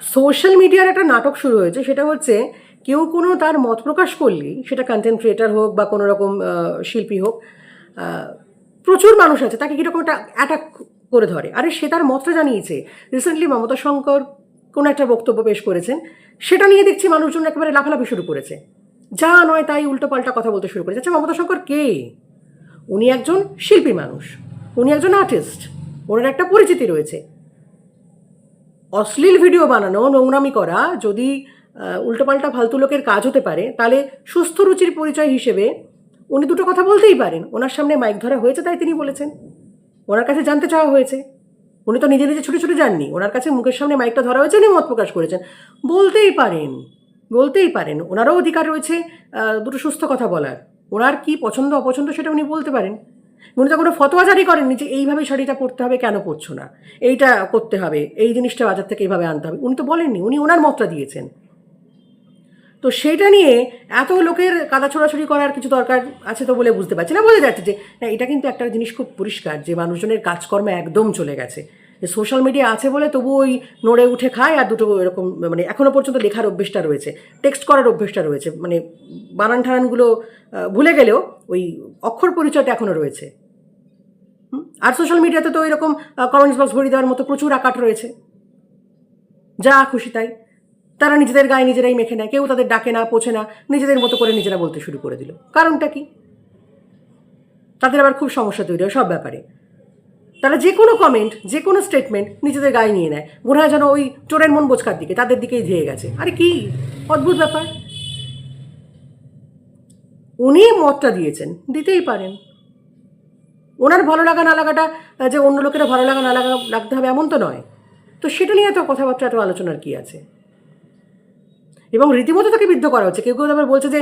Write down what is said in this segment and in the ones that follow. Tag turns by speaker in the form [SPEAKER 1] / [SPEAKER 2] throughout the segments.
[SPEAKER 1] Social মিডিয়ার একটা নাটক শুরু হয়েছে, সেটা হচ্ছে কেউ কোনো তার মত প্রকাশ করলেই, সেটা কন্টেন্ট ক্রিয়েটার হোক বা কোনো রকম শিল্পী হোক, প্রচুর মানুষ আছে তাকে কীরকম একটা অ্যাটাক করে ধরে। আরে সে তার মতটা জানিয়েছে। রিসেন্টলি মমতা শঙ্কর কোনো একটা বক্তব্য পেশ করেছেন, সেটা নিয়ে দেখছি মানুষজন একেবারে লাফালাফি শুরু করেছে, যা নয় তাই উল্টোপাল্টা কথা বলতে শুরু করেছে। আচ্ছা, মমতা শঙ্কর কে? উনি একজন শিল্পী মানুষ, উনি একজন আর্টিস্ট, ওনার একটা পরিচিতি রয়েছে। অশ্লীল ভিডিও বানানো, নোংরামি করা যদি উল্টোপাল্টা ফালতু লোকের কাজ হতে পারে, তাহলে সুস্থ রুচির পরিচয় হিসেবে উনি দুটো কথা বলতেই পারেন। ওনার সামনে মাইক ধরা হয়েছে তাই তিনি বলেছেন, ওনার কাছে জানতে চাওয়া হয়েছে। উনি তো নিজে নিজে ছুটে ছুটে যাননি, ওনার কাছে মুখের সামনে মাইকটা ধরা হয়েছে, উনি মত প্রকাশ করেছেন। বলতেই পারেন, বলতেই পারেন, ওনারও অধিকার রয়েছে দুটো সুস্থ কথা বলার। ওনার কি পছন্দ অপছন্দ সেটা উনি বলতে পারেন। উনি তো কোনো ফতোয়া জারি করেননি যে এইভাবে শাড়িটা পরতে হবে, কেন পরছো না, এইটা করতে হবে, এই জিনিসটা বাজার থেকে এইভাবে আনতে হবে, উনি তো বলেননি। উনি ওনার মতটা দিয়েছেন। তো সেইটা নিয়ে এত লোকের কাদা ছোড়াছড়ি করার কিছু দরকার আছে তো বলে বুঝতে পারছি না। বোঝা যাচ্ছে যে না, এটা কিন্তু একটা জিনিস খুব পরিষ্কার যে মানুষজনের কাজকর্ম একদম চলে গেছে। যে সোশ্যাল মিডিয়া আছে বলে তবু ওই নড়ে উঠে খায়, আর দুটো এরকম মানে এখনও পর্যন্ত লেখার অভ্যেসটা রয়েছে, টেক্সট করার অভ্যেসটা রয়েছে, মানে বানান ঠানানগুলো ভুলে গেলেও ওই অক্ষর পরিচয়টা এখনও রয়েছে। আর সোশ্যাল মিডিয়াতে তো এরকম কমেন্টস বক্স ভরিয়ে দেওয়ার মতো প্রচুর আকাট রয়েছে, যা খুশি তাই তারা নিজেদের গায়ে নিজেরাই মেখে নেয়, কেউ তাদের ডাকে না, পোছে না, নিজেদের মতো করে নিজেরা বলতে শুরু করে দিল। কারণটা কি? তাদের আবার খুব সমস্যা তৈরি হয় সব ব্যাপারে। তারা যে কোনো কমেন্ট, যে কোনো স্টেটমেন্ট নিজেদের গায়ে নিয়ে নেয়, মনে হয় যেন ওই চোরের মন বোঝকার দিকে, তাদের দিকেই ধেয়ে গেছে। আরে কি অদ্ভুত ব্যাপার! উনি মতটা দিয়েছেন, দিতেই পারেন। ওনার ভালো লাগা না লাগাটা যে অন্য লোকেরা ভালো লাগা না লাগতে হবে এমন তো নয়। তো সেটা নিয়ে তো কথাবার্তা, এত আলোচনার কি আছে? এবং রীতিমতো তাকে বিদ্ধ করা হচ্ছে। কেউ কেউ আবার বলছে যে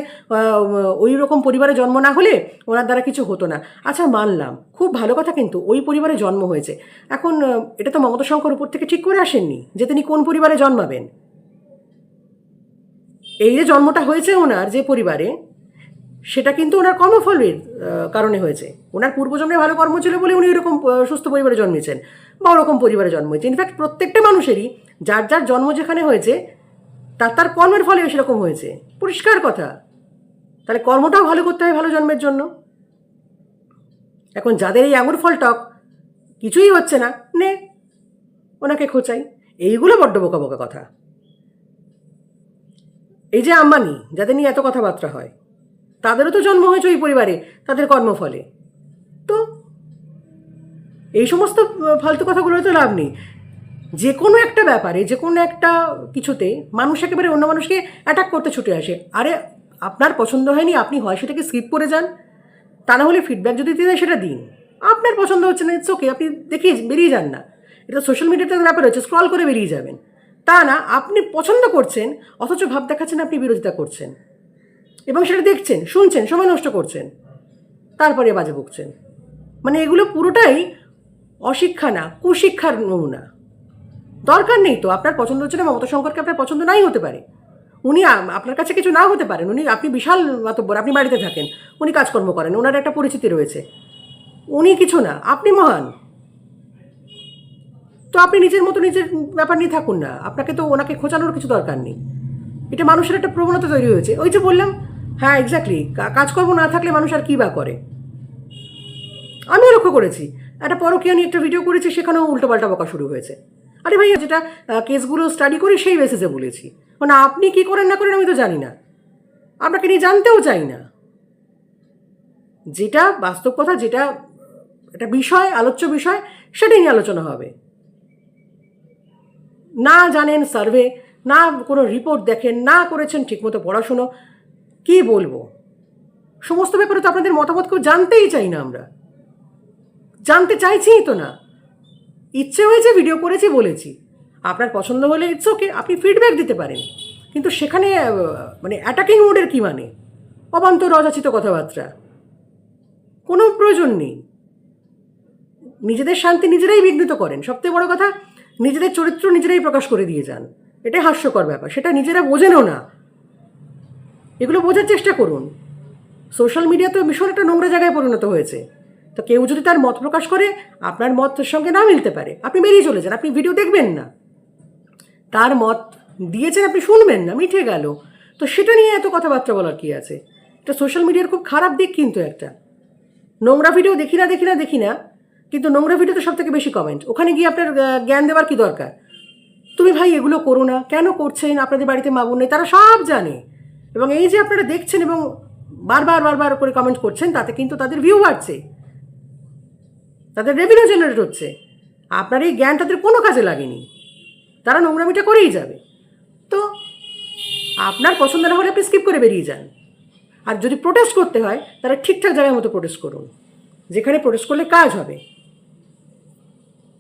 [SPEAKER 1] ওই রকম পরিবারে জন্ম না হলে ওনার দ্বারা কিছু হতো না। আচ্ছা, মানলাম, খুব ভালো কথা, কিন্তু ওই পরিবারে জন্ম হয়েছে। এখন এটা তো মমতা শঙ্কর উপর থেকে ঠিক করে আসেননি যে তিনি কোন পরিবারে জন্মাবেন। এই যে জন্মটা হয়েছে ওনার যে পরিবারে, সেটা কিন্তু ওনার কর্মফলের কারণে হয়েছে। ওনার পূর্বজন্মে ভালো কর্ম ছিল বলে উনি এরকম সুস্থ পরিবারে জন্মেছেন বা ওরকম পরিবারে জন্ম হয়েছে। ইনফ্যাক্ট প্রত্যেকটা মানুষেরই যার যার জন্ম যেখানে হয়েছে তার তার কর্মের ফলে সেরকম হয়েছে, পরিষ্কার কথা। তাহলে কর্মটাও ভালো করতে হয় ভালো জন্মের জন্য। এখন যাদের এই আঙুর ফল টক, কিছুই হচ্ছে না, নে ওনাকে খোঁচাই, এইগুলো বড্ড বোকা বোকা কথা। এই যে আম্বানি, যাদের নিয়ে এত কথাবার্তা হয়, তাদেরও তো জন্ম হয়েছে ওই পরিবারে, তাদের কর্মফলে। তো এই সমস্ত ফালতু কথাগুলো তো লাভ নেই। যে কোনো একটা ব্যাপারে, যে কোনো একটা কিছুতে মানুষ একেবারে অন্য মানুষকে অ্যাটাক করতে ছুটে আসে। আরে আপনার পছন্দ হয়নি, আপনি হয় সেটাকে স্কিপ করে যান, তা না হলে ফিডব্যাক যদি দিতে দেয় সেটা দিন। আপনার পছন্দ হচ্ছে না, ইটস ওকে, আপনি দেখিয়ে বেরিয়ে যান না। এটা সোশ্যাল মিডিয়াতে ব্যাপার হচ্ছে, স্ক্রল করে বেরিয়ে যাবেন। তা না, আপনি পছন্দ করছেন অথচ ভাব দেখাচ্ছেন আপনি বিরোধিতা করছেন, এবং সেটা দেখছেন, শুনছেন, সময় নষ্ট করছেন, তারপরে বাজে বকছেন। মানে এগুলো পুরোটাই অশিক্ষা না, কুশিক্ষার নমুনা। দরকার নেই তো। আপনার পছন্দ হচ্ছে না, মমতা শঙ্করকে আপনার পছন্দ নাই হতে পারে, উনি আপনার কাছে কিছু না হতে পারেন, উনি, আপনি বিশাল মাতব্বর, আপনি বাড়িতে থাকেন, উনি কাজকর্ম করেন, ওনার একটা পরিচিতি রয়েছে, উনি কিছু না, আপনি মহান। তো আপনি নিজের মতো নিজের ব্যাপার নিয়ে থাকুন না, আপনাকে তো ওনাকে খোঁচানোর কিছু দরকার নেই। এটা মানুষের একটা প্রবণতা তৈরি হয়েছে। ওই যে বললাম, হ্যাঁ এক্স্যাক্টলি, কাজকর্ম না থাকলে মানুষ আর কী বা করে। আমিও লক্ষ্য করেছি, একটা পরকীয়া নিয়ে একটা ভিডিও করেছি, সেখানেও উল্টোপাল্টা বকা শুরু হয়েছে। আরে ভাই, যেটা কেসগুলো স্টাডি করি সেই বেসিসে বলেছি, মানে আপনি কী করেন না করেন আমি তো জানি না, আপনাকে নিয়ে জানতেও চাই না। যেটা বাস্তব কথা, যেটা একটা বিষয়, আলোচ্য বিষয়, সেটাই নিয়ে আলোচনা হবে। না জানেন সার্ভে, না কোনো রিপোর্ট দেখেন, না করেছেন ঠিকমতো পড়াশুনো, কী বলবো? সমস্ত ব্যাপারে তো আপনাদের মতামত কেউ জানতেই চাই না, আমরা জানতে চাইছিই তো না। ইচ্ছে হয়েছে ভিডিও করেছি, বলেছি, আপনার পছন্দ হলে ইটস ওকে, আপনি ফিডব্যাক দিতে পারেন, কিন্তু সেখানে মানে অ্যাটাকিং মোডের কী মানে? অবান্তর অযাচিত কথাবার্তা, কোনো প্রয়োজন নেই। নিজেদের শান্তি নিজেরাই বিঘ্নিত করেন। সবথেকে বড় কথা, নিজেদের চরিত্র নিজেরাই প্রকাশ করে দিয়ে যান। এটাই হাস্যকর ব্যাপার, সেটা নিজেরা বোঝেনও না। এগুলো বোঝার চেষ্টা করুন। সোশ্যাল মিডিয়া তো ভীষণ একটা নোংরা জায়গায় পরিণত হয়েছে। তো কেউ যদি তার মত প্রকাশ করে, আপনার মতের সঙ্গে না মিলতে পারে, আপনি বেরিয়ে চলে যান, আপনি ভিডিও দেখবেন না। তার মত দিয়েছেন, আপনি শুনবেন না, মিটে গেল। তো সেটা নিয়ে এত কথাবার্তা বলার কি আছে? এটা সোশ্যাল মিডিয়ার খুব খারাপ দিক কিন্তু একটা। নোংরা ভিডিও দেখি না, কিন্তু নোংরা ভিডিওতে সব থেকে বেশি কমেন্ট। ওখানে গিয়ে আপনার জ্ঞান দেওয়ার কি দরকার? তুমি ভাই এগুলো করো না, কেন করছেন? আপনাদের বাড়িতে মা বোন নেই, তারা সব জানে। এবং এই যে আপনারা দেখছেন এবং বারবার করে কমেন্ট করছেন, তাতে কিন্তু তাদের ভিউ বাড়ছে, তাদের রেভিনিউ জেনারেট হচ্ছে। আপনার এই জ্ঞান তাদের কোনো কাজে লাগেনি, তারা নোংরামিটা করেই যাবে। তো আপনার পছন্দ না হলে আপনি স্কিপ করে বেরিয়ে যান। আর যদি প্রোটেস্ট করতে হয় তাহলে ঠিকঠাক জায়গার মতো প্রোটেস্ট করুন, যেখানে প্রোটেস্ট করলে কাজ হবে।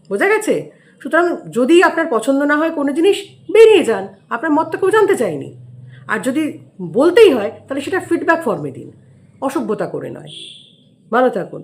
[SPEAKER 1] বোঝা গেছে? সুতরাং যদি আপনার পছন্দ না হয় কোনো জিনিস, বেরিয়ে যান, আপনার মতটা কেউ জানতে চায়নি। আর যদি বলতেই হয় তাহলে সেটা ফিডব্যাক ফর্মে দিন, অসভ্যতা করে নয়। ভালো থাকুন।